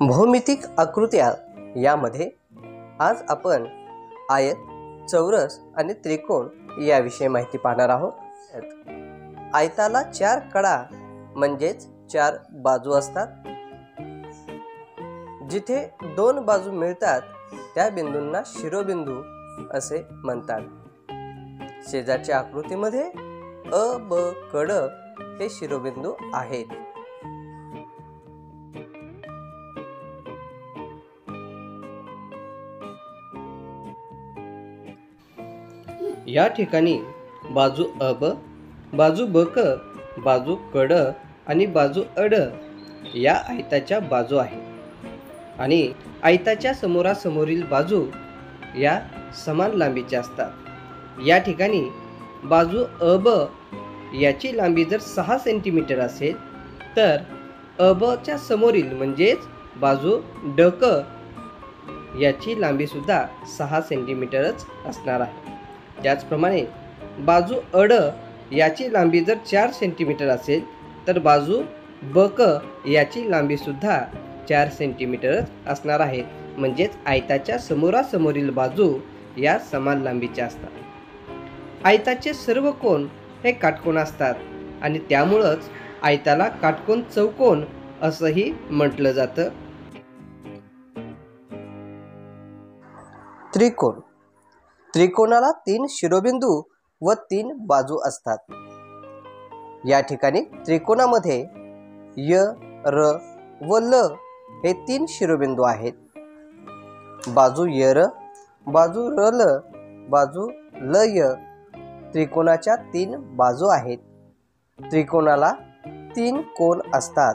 भौमितिक आकृत्या यामध्ये आज आपण आयत, चौरस आणि त्रिकोण याविषयी माहिती पाहणार आहोत। आयताला 4 कडा म्हणजेच 4 बाजू असतात। जिथे 2 बाजू मिळतात त्या बिंदूंना शिरोबिंदू असे म्हणतात। शेजारच्या आकृतीमध्ये अ, ब, कड हे शिरोबिंदू आहेत। या ठिकाणी बाजू अब, बाजू बक, बाजू कड आणि बाजू अड या आयताच्या बाजू आहेत आणि आयताच्या समोरासमोरील बाजू या समान लांबीच्या असतात। या ठिकाणी बाजू अब याची लांबी जर 6 सेंटीमीटर असेल तर अबच्या समोरील म्हणजेच बाजू डक याची लांबी सुद्धा 6 सेंटीमीटरच असणार आहे। त्याचप्रमाणे बाजू अड याची लांबी जर 4 सेंटीमीटर असेल तर बाजू बक याची लांबी सुद्धा 4 सेंटीमीटर असणार आहे। म्हणजेच आयताच्या समोरासमोरील बाजू या समान लांबीच्या असतात। आयताचे सर्व कोन हे काटकोन असतात आणि त्यामुळेच आयताला काटकोन चौकोन असंही म्हटलं जातं। त्रिकोण, त्रिकोणाला 3 शिरोबिंदू व 3 बाजू असतात। या ठिकाणी त्रिकोणामध्ये य, र व ल हे 3 शिरोबिंदू आहेत। बाजू य र, बाजू र ल, बाजू ल य त्रिकोणाच्या 3 बाजू आहेत। त्रिकोणाला 3 कोन असतात।